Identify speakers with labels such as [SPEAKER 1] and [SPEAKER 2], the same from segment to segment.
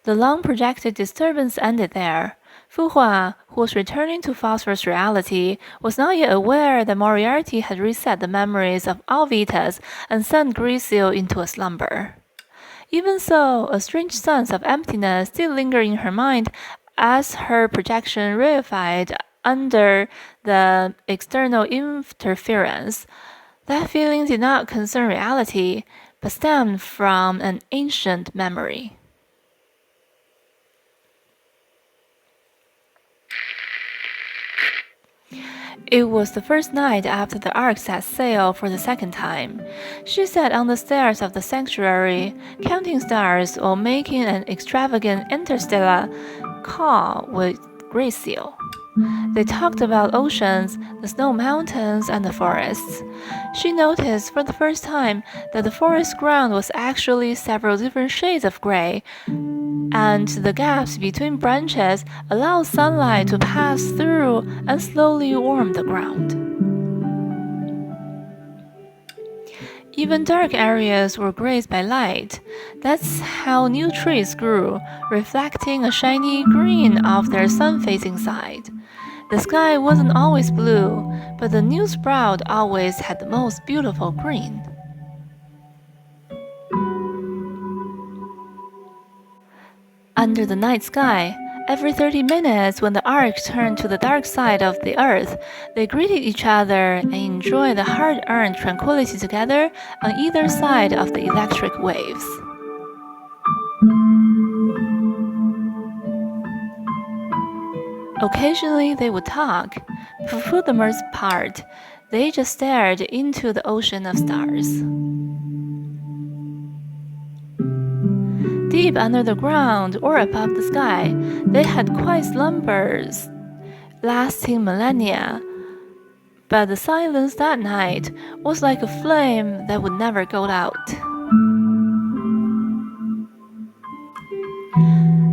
[SPEAKER 1] The long-projected disturbance ended there. Fuhua, who was returning to Phosphorus reality, was not yet aware that Moriarty had reset the memories of Alvitas and sent Grisil into a slumber. Even so, a strange sense of emptiness still lingered in her mind as her projection reified under the external interference. That feeling did not concern reality, but stemmed from an ancient memory. It was the first night after the Ark set sail for the second time. She sat on the stairs of the sanctuary, counting stars while making an extravagant interstellar call with Grisil. They talked about oceans, the snow mountains, and the forests. She noticed for the first time that the forest ground was actually several different shades of gray, and the gaps between branches allowed sunlight to pass through and slowly warm the ground. Even dark areas were graced by light. That's how new trees grew, reflecting a shiny green off their sun-facing side. The sky wasn't always blue, but the new sprout always had the most beautiful green. Under the night sky, every 30 minutes when the Ark turned to the dark side of the Earth, they greeted each other and enjoyed the hard-earned tranquility together on either side of the electric waves. Occasionally they would talk, but for the most part, they just stared into the ocean of stars. Deep under the ground or above the sky, they had quiet slumbers, lasting millennia. But the silence that night was like a flame that would never go out.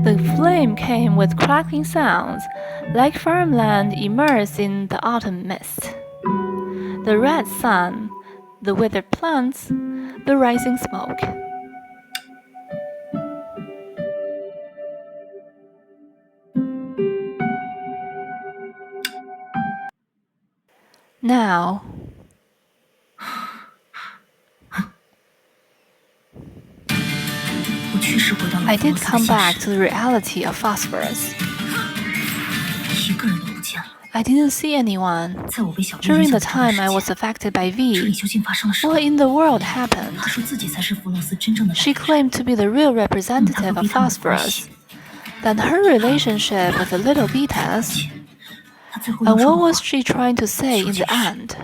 [SPEAKER 1] The flame came with crackling sounds, like farmland immersed in the autumn mist. The red sun, the withered plants, the rising smoke. Now, I did come back to the reality of Phosphorus. I didn't see anyone. During the time I was affected by V, what in the world happened? She claimed to be the real representative of Phosphorus. Then her relationship with the little betas. And what was she trying to say in the end?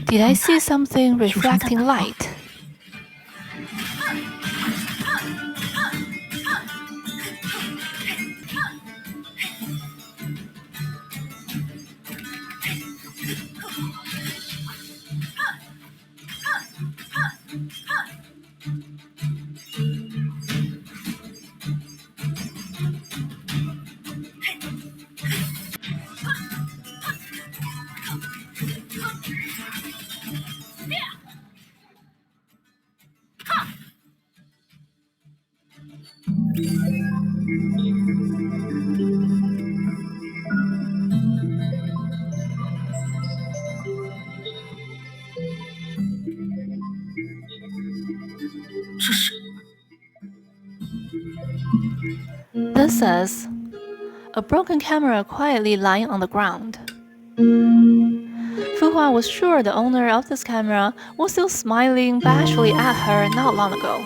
[SPEAKER 1] Did I see something reflecting light? This is a broken camera quietly lying on the ground. Fuhua was sure the owner of this camera was still smiling bashfully at her not long ago.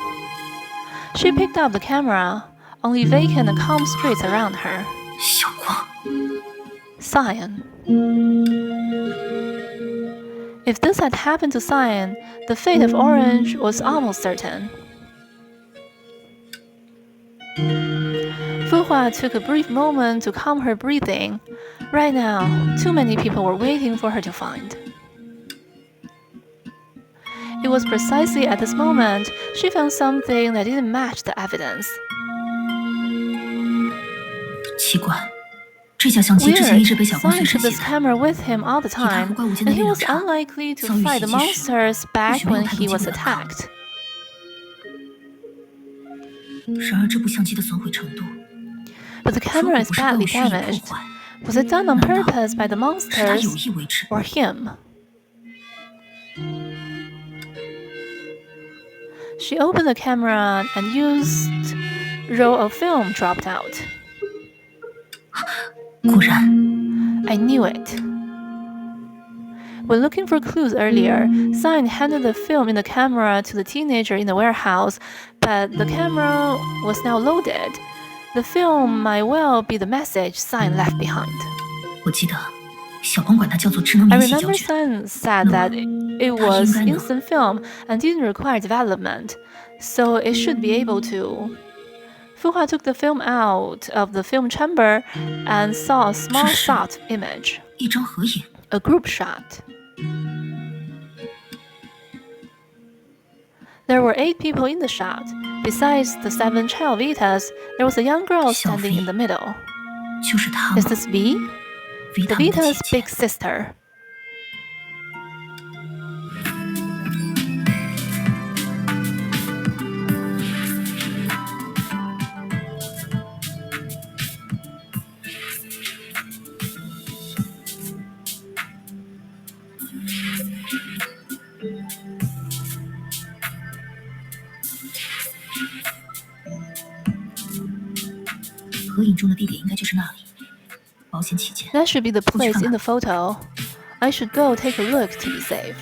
[SPEAKER 1] She picked up the camera, only vacant and calm streets around her. Cyan. If this had happened to Cyan, the fate of Orange was almost certain. Fuhua took a brief moment to calm her breathing. Right now, too many people were waiting for her to find. It was precisely at this moment she found something that didn't match the evidence.
[SPEAKER 2] 奇怪，这架相机之前一直被小光随
[SPEAKER 1] Sign
[SPEAKER 2] 身
[SPEAKER 1] took
[SPEAKER 2] 携
[SPEAKER 1] this
[SPEAKER 2] 带。
[SPEAKER 1] camera with him all the
[SPEAKER 2] 以他和
[SPEAKER 1] time,
[SPEAKER 2] 怪物间的
[SPEAKER 1] and
[SPEAKER 2] 力
[SPEAKER 1] he
[SPEAKER 2] 量
[SPEAKER 1] was
[SPEAKER 2] 差，
[SPEAKER 1] unlikely to
[SPEAKER 2] 遭遇
[SPEAKER 1] fight
[SPEAKER 2] 袭
[SPEAKER 1] the
[SPEAKER 2] 击时
[SPEAKER 1] monsters
[SPEAKER 2] 或
[SPEAKER 1] back
[SPEAKER 2] 许没有
[SPEAKER 1] when
[SPEAKER 2] 太多
[SPEAKER 1] he
[SPEAKER 2] 机
[SPEAKER 1] was
[SPEAKER 2] 会反抗。
[SPEAKER 1] attacked.
[SPEAKER 2] 然而这部相机的损毁程度，
[SPEAKER 1] But the
[SPEAKER 2] 如
[SPEAKER 1] camera
[SPEAKER 2] 果
[SPEAKER 1] is
[SPEAKER 2] 不是怪物
[SPEAKER 1] badly
[SPEAKER 2] 蓄意破
[SPEAKER 1] damaged.
[SPEAKER 2] 坏，
[SPEAKER 1] Was it done on
[SPEAKER 2] 难道
[SPEAKER 1] purpose by the
[SPEAKER 2] 是他有
[SPEAKER 1] monsters
[SPEAKER 2] 意为之？
[SPEAKER 1] or him? She opened the camera and used roll of film dropped out.
[SPEAKER 2] 果然，
[SPEAKER 1] I knew it. When looking for clues earlier, Sign handed the film in the camera to the teenager in the warehouse, but the camera was now loaded. The film might well be the message Sign left behind.
[SPEAKER 2] 我记得小光管它叫做智能
[SPEAKER 1] I
[SPEAKER 2] 免洗胶
[SPEAKER 1] remember
[SPEAKER 2] 卷。
[SPEAKER 1] Sign said that it was instant film and didn't require development, so it should be able to. Fuhua took the film out of the film chamber and saw a small shot image,
[SPEAKER 2] 一张合影，
[SPEAKER 1] a group shot. There were 8 people in the shot. Besides the 7 child Vitas, there was a young girl standing in the middle.
[SPEAKER 2] 就是她
[SPEAKER 1] Is
[SPEAKER 2] 吗？
[SPEAKER 1] this V?
[SPEAKER 2] 维
[SPEAKER 1] The
[SPEAKER 2] 他们的姐
[SPEAKER 1] Vita's
[SPEAKER 2] 姐
[SPEAKER 1] big。sister.
[SPEAKER 2] "合影中的地点应该就是那里。保险起见，
[SPEAKER 1] That should be the place in the photo. I should go take a look to be safe.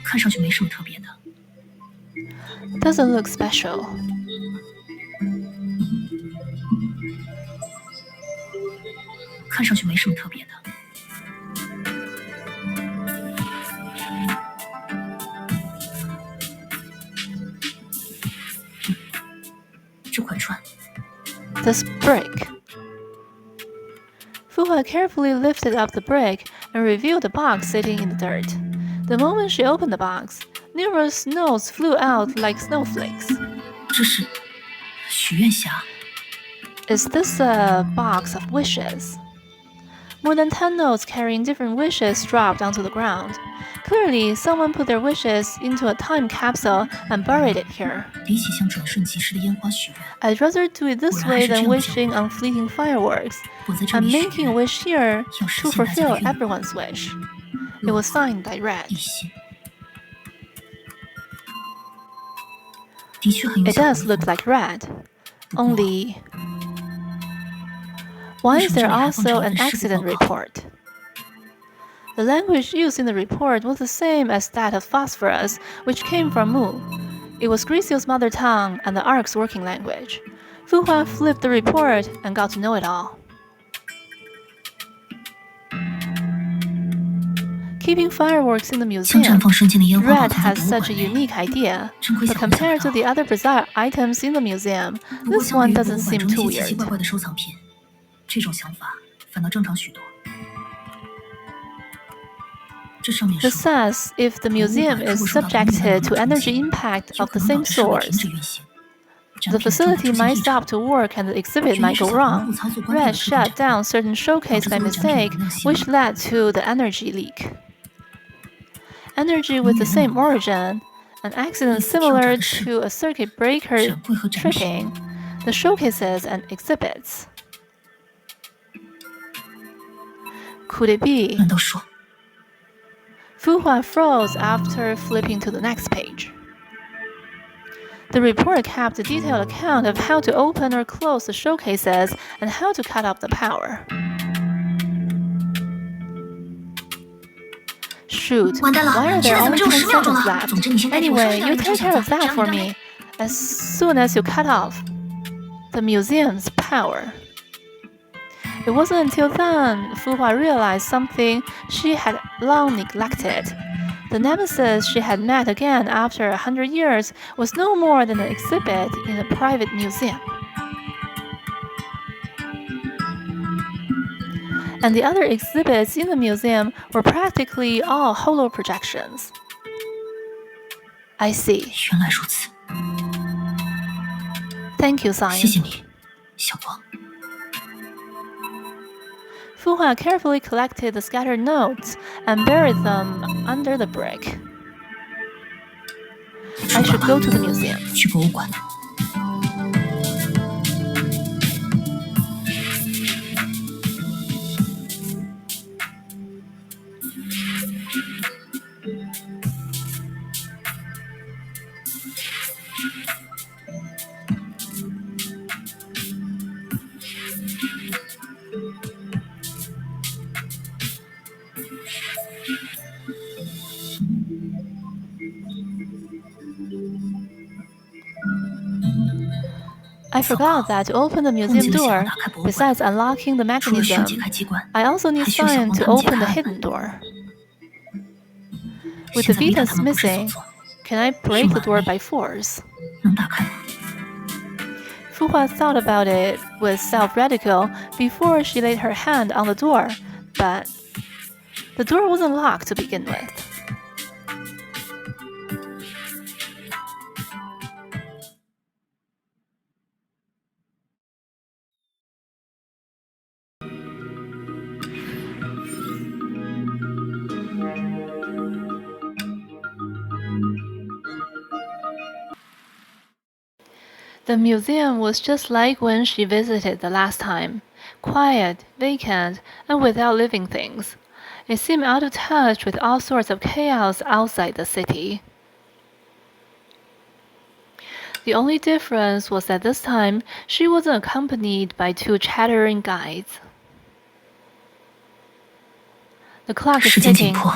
[SPEAKER 2] 看上去没什么特别的。
[SPEAKER 1] Doesn't look special.
[SPEAKER 2] 看上去没什么特别的。这块砖，
[SPEAKER 1] This brick. Fuhua carefully lifted up the brick and revealed the box sitting in the dirt. The moment she opened the box, numerous notes flew out like snowflakes.
[SPEAKER 2] 这是许愿匣。
[SPEAKER 1] Is this a box of wishes? More than 10 notes carrying different wishes dropped onto the ground. Clearly, someone put their wishes into a time capsule and buried it here.
[SPEAKER 2] 比起向转瞬即逝的烟花许愿，
[SPEAKER 1] I'd rather do it this way than wishing on fleeting fireworks.
[SPEAKER 2] 我在这
[SPEAKER 1] I'm
[SPEAKER 2] 里许
[SPEAKER 1] making a
[SPEAKER 2] 愿，
[SPEAKER 1] wish here
[SPEAKER 2] 要实
[SPEAKER 1] to
[SPEAKER 2] 现大家的
[SPEAKER 1] fulfill
[SPEAKER 2] 愿望。
[SPEAKER 1] everyone's wish. It was signed by Red.
[SPEAKER 2] 一心，的确很有
[SPEAKER 1] It
[SPEAKER 2] 小
[SPEAKER 1] does
[SPEAKER 2] 光
[SPEAKER 1] look
[SPEAKER 2] 风
[SPEAKER 1] like Red. Only, why is there also an accident report? The language used in the report was the same as that of Phosphorus, which came from Mu. It was Grisio's mother tongue and the Ark's working language. Fuhua flipped the report and got to know it all. Keeping fireworks in the
[SPEAKER 2] 将
[SPEAKER 1] museum,
[SPEAKER 2] 绽放瞬间的烟花保
[SPEAKER 1] Red
[SPEAKER 2] 存在
[SPEAKER 1] has
[SPEAKER 2] 博物
[SPEAKER 1] such a
[SPEAKER 2] 馆内。
[SPEAKER 1] unique idea,
[SPEAKER 2] 真亏
[SPEAKER 1] but
[SPEAKER 2] 小光想
[SPEAKER 1] compared
[SPEAKER 2] 不
[SPEAKER 1] to
[SPEAKER 2] 到。
[SPEAKER 1] the other bizarre items in the museum,
[SPEAKER 2] 不过
[SPEAKER 1] this
[SPEAKER 2] 相比
[SPEAKER 1] one
[SPEAKER 2] 于博
[SPEAKER 1] doesn't
[SPEAKER 2] 物馆
[SPEAKER 1] seem
[SPEAKER 2] 中那
[SPEAKER 1] too
[SPEAKER 2] 些奇奇
[SPEAKER 1] weird.
[SPEAKER 2] 怪怪的收藏品，这种想法反倒正常许多。这上面
[SPEAKER 1] It
[SPEAKER 2] 说，
[SPEAKER 1] says if the
[SPEAKER 2] 博物
[SPEAKER 1] museum
[SPEAKER 2] 馆如
[SPEAKER 1] is
[SPEAKER 2] 果受到同一的
[SPEAKER 1] subjected to
[SPEAKER 2] 冲
[SPEAKER 1] energy
[SPEAKER 2] 击，
[SPEAKER 1] impact
[SPEAKER 2] 就
[SPEAKER 1] of
[SPEAKER 2] 可
[SPEAKER 1] the
[SPEAKER 2] 能导
[SPEAKER 1] same
[SPEAKER 2] 致设备停
[SPEAKER 1] source,
[SPEAKER 2] 止运行。
[SPEAKER 1] the facility might stop to work and the exhibit might go wrong. Red shut down certain showcase by mistake, which led to the energy leak. Energy with the same origin, an accident similar to a circuit breaker tripping, the showcases and exhibits. Could it be?
[SPEAKER 2] 难道说，
[SPEAKER 1] Fuhua froze after flipping to the next page. The report kept a detailed account of how to open or close the showcases and how to cut off the power. Shoot,
[SPEAKER 2] 完蛋了，
[SPEAKER 1] why are
[SPEAKER 2] 现
[SPEAKER 1] there
[SPEAKER 2] 在怎么
[SPEAKER 1] only
[SPEAKER 2] 只有
[SPEAKER 1] 10
[SPEAKER 2] 10秒钟
[SPEAKER 1] seconds
[SPEAKER 2] 了？总之你现
[SPEAKER 1] left?
[SPEAKER 2] 在就收
[SPEAKER 1] Anyway,
[SPEAKER 2] 下
[SPEAKER 1] you
[SPEAKER 2] 了这张
[SPEAKER 1] take
[SPEAKER 2] 小
[SPEAKER 1] care
[SPEAKER 2] 子，
[SPEAKER 1] of
[SPEAKER 2] 这
[SPEAKER 1] that
[SPEAKER 2] 样
[SPEAKER 1] for
[SPEAKER 2] 明白？
[SPEAKER 1] me. As soon as you cut off the museum's power. It wasn't until then Fuhua realized something she had long neglected. The nemesis she had met again after 100 years was no more than an exhibit in a private museum. and the other exhibits in the museum were practically all holo projections. I see.
[SPEAKER 2] 原来如此。
[SPEAKER 1] Thank you,
[SPEAKER 2] 谢
[SPEAKER 1] Science.
[SPEAKER 2] 谢你，小光。
[SPEAKER 1] Fuhua carefully collected the scattered notes and buried them under the brick. I should go to the museum.
[SPEAKER 2] 去博物馆。
[SPEAKER 1] I forgot that to open the museum door, besides unlocking the
[SPEAKER 2] 除了手机
[SPEAKER 1] mechanism,
[SPEAKER 2] 开机关，
[SPEAKER 1] I also need
[SPEAKER 2] 还需要小
[SPEAKER 1] Cyan
[SPEAKER 2] 光
[SPEAKER 1] to
[SPEAKER 2] 他们解
[SPEAKER 1] open the
[SPEAKER 2] 开暗
[SPEAKER 1] hidden
[SPEAKER 2] 门。
[SPEAKER 1] door. With
[SPEAKER 2] 现
[SPEAKER 1] the
[SPEAKER 2] 在维塔
[SPEAKER 1] Vitas
[SPEAKER 2] 他们不是
[SPEAKER 1] missing,
[SPEAKER 2] 所措，
[SPEAKER 1] can I break the door by force?
[SPEAKER 2] 能打开吗？
[SPEAKER 1] Fuhua thought about it with self-ridicule before she laid her hand on the door, but the door wasn't locked to begin with. The museum was just like when she visited the last time, quiet, vacant, and without living things. It seemed out of touch with all sorts of chaos outside the city. The only difference was that this time she wasn't accompanied by two chattering guides. The clock is
[SPEAKER 2] 时间紧
[SPEAKER 1] ticking.
[SPEAKER 2] 迫，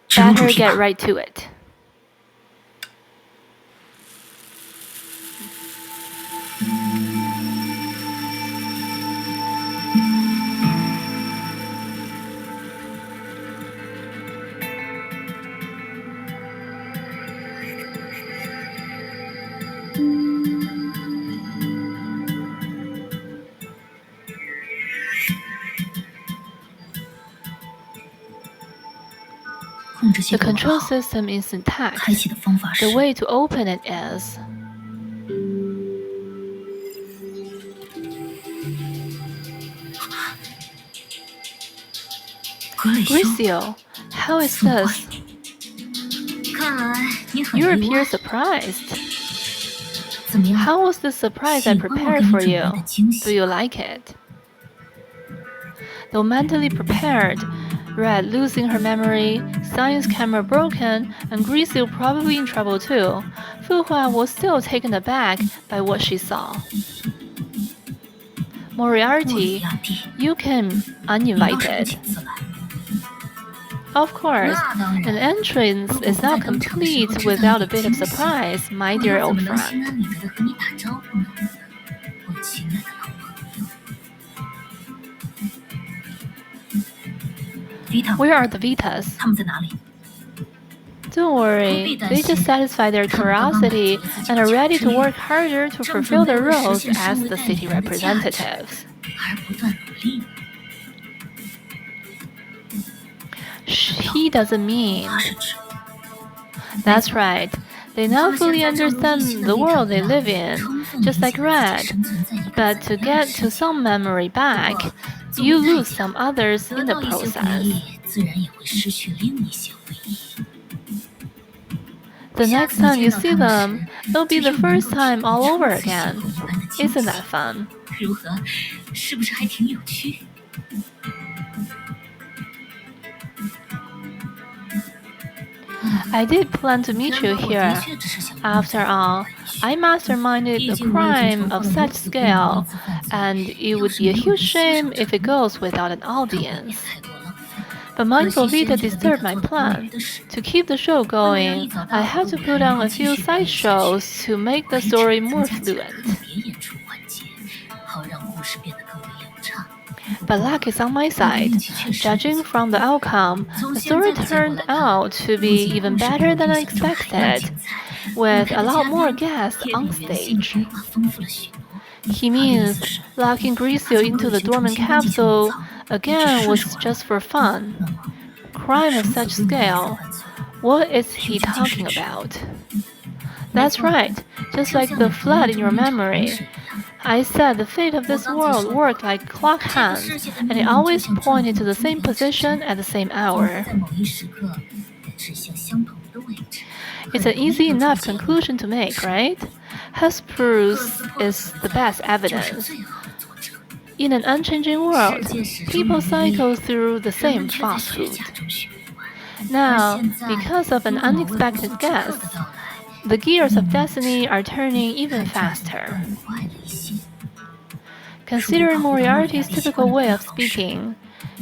[SPEAKER 2] 直入主
[SPEAKER 1] Better
[SPEAKER 2] 题
[SPEAKER 1] get
[SPEAKER 2] 吧。
[SPEAKER 1] right to it. The control system is intact.
[SPEAKER 2] 开启的方法是
[SPEAKER 1] The way to open it is. Grisio, how is this?
[SPEAKER 2] 看来你很
[SPEAKER 1] You
[SPEAKER 2] 意外
[SPEAKER 1] appear surprised.
[SPEAKER 2] 怎么样？
[SPEAKER 1] How was the surprise I
[SPEAKER 2] 喜欢我
[SPEAKER 1] prepared
[SPEAKER 2] 给你
[SPEAKER 1] for
[SPEAKER 2] 准备
[SPEAKER 1] you?
[SPEAKER 2] 的惊
[SPEAKER 1] Do
[SPEAKER 2] 喜
[SPEAKER 1] you like it? Though mentally prepared, Red losing her memory, Science camera broken, and Grisio probably in trouble too, Fuhua was still taken aback by what she saw.
[SPEAKER 2] 莫里
[SPEAKER 1] Moriarty,
[SPEAKER 2] 亚蒂，
[SPEAKER 1] you came
[SPEAKER 2] 你倒是不
[SPEAKER 1] uninvited.
[SPEAKER 2] 请自来。
[SPEAKER 1] Of course,
[SPEAKER 2] 那当
[SPEAKER 1] an
[SPEAKER 2] 然，
[SPEAKER 1] entrance
[SPEAKER 2] 如果
[SPEAKER 1] is
[SPEAKER 2] 不在
[SPEAKER 1] not
[SPEAKER 2] 登场的时候
[SPEAKER 1] complete
[SPEAKER 2] 知道
[SPEAKER 1] without a
[SPEAKER 2] 你的
[SPEAKER 1] bit of
[SPEAKER 2] 惊喜，
[SPEAKER 1] surprise, my
[SPEAKER 2] 我
[SPEAKER 1] dear
[SPEAKER 2] 又怎
[SPEAKER 1] old
[SPEAKER 2] 么能
[SPEAKER 1] friend.
[SPEAKER 2] 心安理得的和你打招呼呢？我亲爱的老朋友。Vita，
[SPEAKER 1] Where are the Vitas?
[SPEAKER 2] 他们在哪里？
[SPEAKER 1] Don't worry, they just satisfy their curiosity and are ready to work harder to fulfill their roles as the city representatives.
[SPEAKER 2] 而不断努力。
[SPEAKER 1] He doesn't mean.
[SPEAKER 2] 他是指
[SPEAKER 1] That's right. They now fully understand the world they live in, just like Red. But to get to some memory back, you lose some others
[SPEAKER 2] 得
[SPEAKER 1] in the
[SPEAKER 2] 到一些回
[SPEAKER 1] process.
[SPEAKER 2] 忆，自然也会失去另一些回忆。
[SPEAKER 1] The next time you see them, it'll be the first time all over again. Isn't that fun?
[SPEAKER 2] 如何？是不是还挺有趣？
[SPEAKER 1] I did plan to meet you
[SPEAKER 2] 我的
[SPEAKER 1] here.
[SPEAKER 2] 确只是想
[SPEAKER 1] After all, I masterminded a crime of such scale, and it would be a huge shame if it goes without an audience.
[SPEAKER 2] 太过浪费。
[SPEAKER 1] But mindful Vita disturbed my plan. To keep the show going, I had to put on a few side shows to make the story more
[SPEAKER 2] 特
[SPEAKER 1] fluent.
[SPEAKER 2] 别演出环节，好让故事变得更为流畅。
[SPEAKER 1] But luck is on my side. Judging from the outcome, the story turned out to be even better than I expected, with a lot more guests on stage.
[SPEAKER 2] 规划丰富了许多。
[SPEAKER 1] He means locking Grisio into the dormant capsule again was just for fun. Crime of such scale. What is he talking about? That's right, just like the flood in your memory. I said the fate of this world worked like clock hands, and it always pointed to the same position at the same hour. It's an easy enough conclusion to make, right? Hesperus is the best evidence. In an unchanging world, people cycle through the same falsehood. Now, because of an unexpected guest, the gears of destiny are turning even faster. Considering Moriarty's typical way of speaking,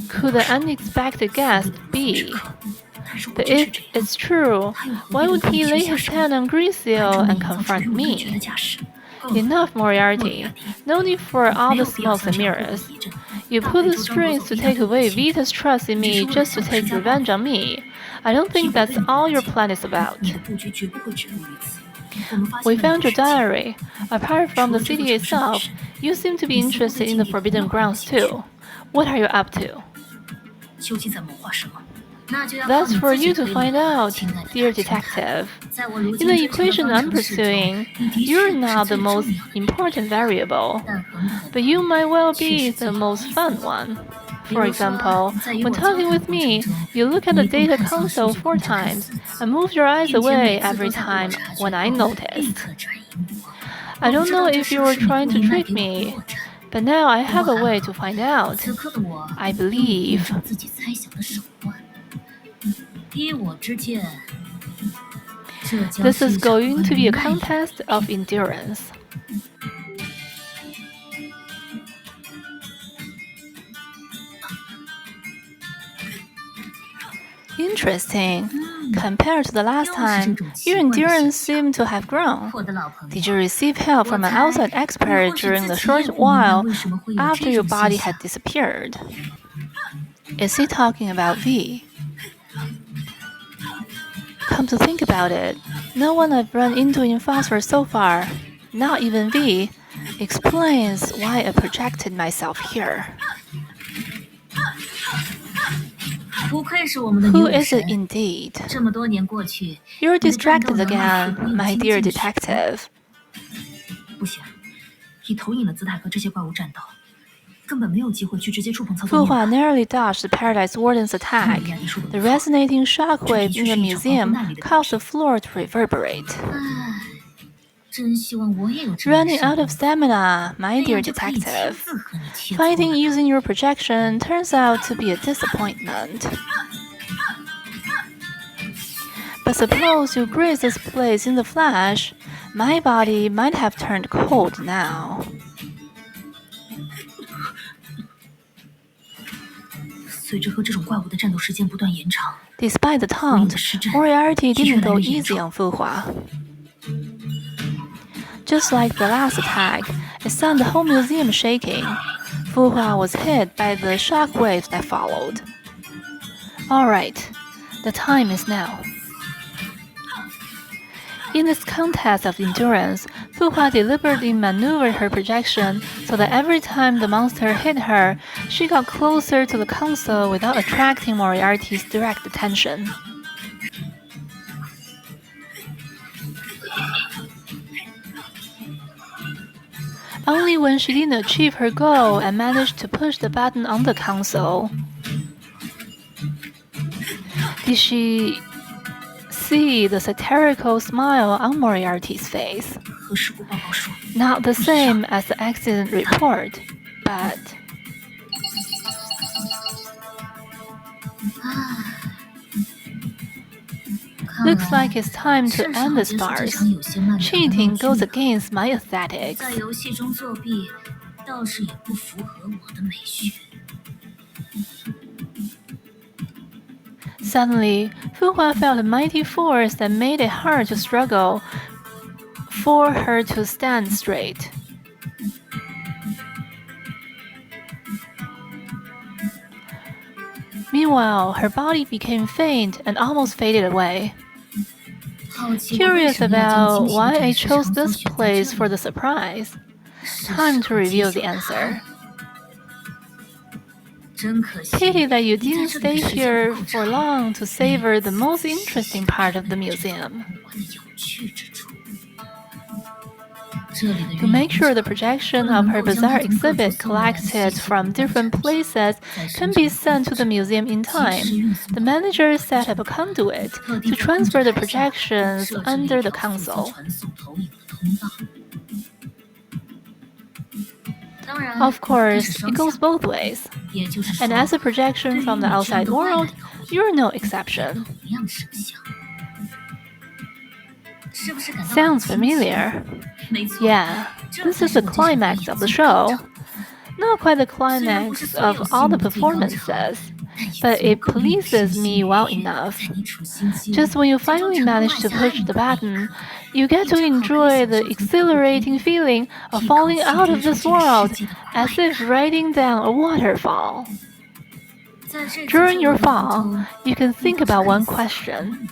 [SPEAKER 1] could the unexpected guest be? But if it's true, why would he lay his hand on Grisil and confront me? Enough, Moriarty. No need for all the smokes and mirrors. You pull the strings to take away Vita's trust in me just to take revenge on me. I don't think that's all your plan is about. We found your diary. Apart from the city itself, you seem to be interested in the Forbidden Grounds too. What are you up to? That's for you to find out, dear detective. In the equation I'm pursuing, you're not the most important variable, but you might well be the most fun one. For example, when talking with me, you look at the data console 4 times and move your eyes away every time when I noticed. I don't know if you were trying to trick me, but now I have a way to find out. I believe. This is going to be a contest of endurance. Interesting. Compared to the last time, your endurance seemed to have grown. Did you receive help from an outside expert during the short while after your body had disappeared? Is he talking about V? Come to think about it, no one I've run into in Phosphor so far, not even V, explains why I projected myself here. Who is it indeed? You're distracted again, my dear detective. Fu Hua narrowly dodged the Paradise Warden's attack. The resonating shockwave in the museum caused the floor to reverberate. Running out of stamina, my dear detective. Fighting using your projection turns out to be a disappointment. But suppose you graze this place in the flash, my body might have turned cold now. Despite the taunt, Moriarty didn't go easy on Fu Hua. Just like the last attack, it sent the whole museum shaking. Fu Hua was hit by the shock waves that followed. Alright, the time is now. In this contest of endurance, Fu Hua deliberately maneuvered her projection so that every time the monster hit her, she got closer to the console without attracting Moriarty's direct attention. Only when she didn't achieve her goal and managed to push the button on the console did she see the satirical smile on Moriarty's face. Not the same as the accident report, but... Looks like it's time to end this farce. Cheating goes against my aesthetics. Suddenly, Fu Hua felt a mighty force that made it hard to struggle for her to stand straight. Meanwhile, her body became faint and almost faded away. Curious about why I chose this place for the surprise. Time to reveal the answer. Pity that you didn't stay here for long to savor the most interesting part of the museum. To make sure the projection of her bizarre exhibit collected from different places can be sent to the museum in time, the manager set up a conduit to transfer the projections under the console. Of course, it goes both ways. And as a projection from the outside world, you're no exception. Sounds familiar. Yeah, this is the climax of the show. Not quite the climax of all the performances, but it pleases me well enough. Just when you finally manage to push the button, you get to enjoy the exhilarating feeling of falling out of this world, as if riding down a waterfall. During your fall, you can think about one question.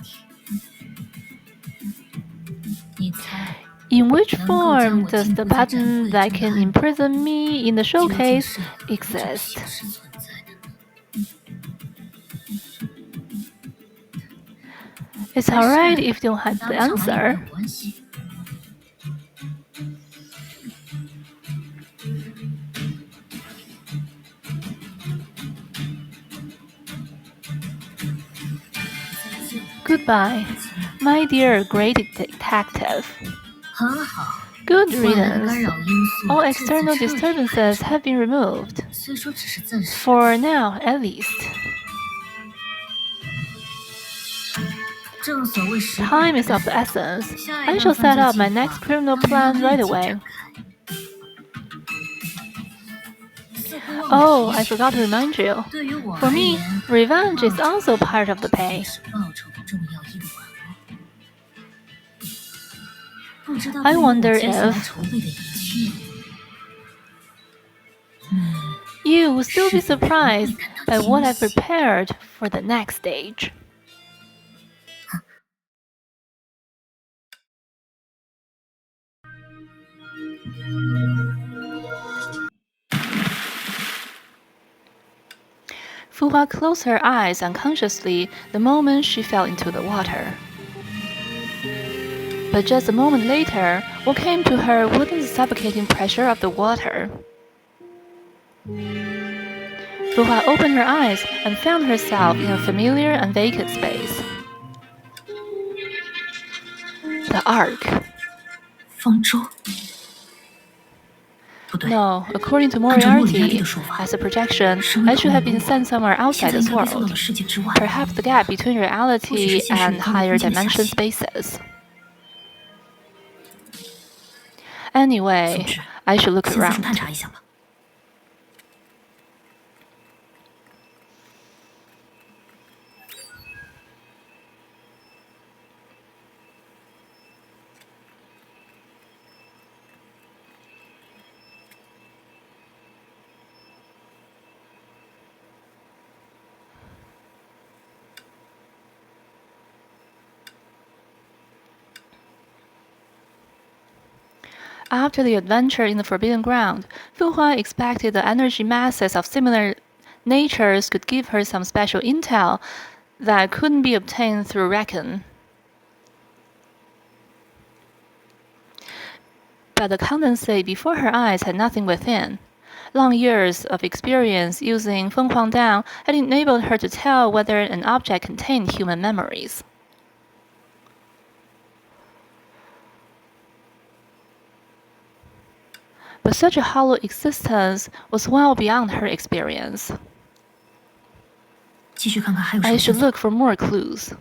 [SPEAKER 1] In which form does the button that can imprison me in the showcase exist? It's alright if you don't have the answer. Goodbye, my dear great detective. Good riddance. All external disturbances have been removed. For now, at least. Time is of the essence. I shall set up my next criminal plan right away. Oh, I forgot to remind you. For me, revenge is also part of the pay. I wonder if you will still be surprised by what I've prepared for the next stage. Fuhua closed her eyes unconsciously the moment she fell into the water. But just a moment later, what came to her wasn't the suffocating pressure of the water. Fuhua opened her eyes and found herself in a familiar and vacant space. The Ark. No, according to Moriarty, as a projection, I should have been sent somewhere outside this world. Perhaps the gap between reality and higher dimension spaces. Anyway, I should look around. After the adventure in the Forbidden Ground, Fuhua expected the energy masses of similar natures could give her some special intel that couldn't be obtained through Recon. But the condensate before her eyes had nothing within. Long years of experience using Fenghuang Down had enabled her to tell whether an object contained human memories. But such a hollow existence was well beyond her experience. I should look for more clues.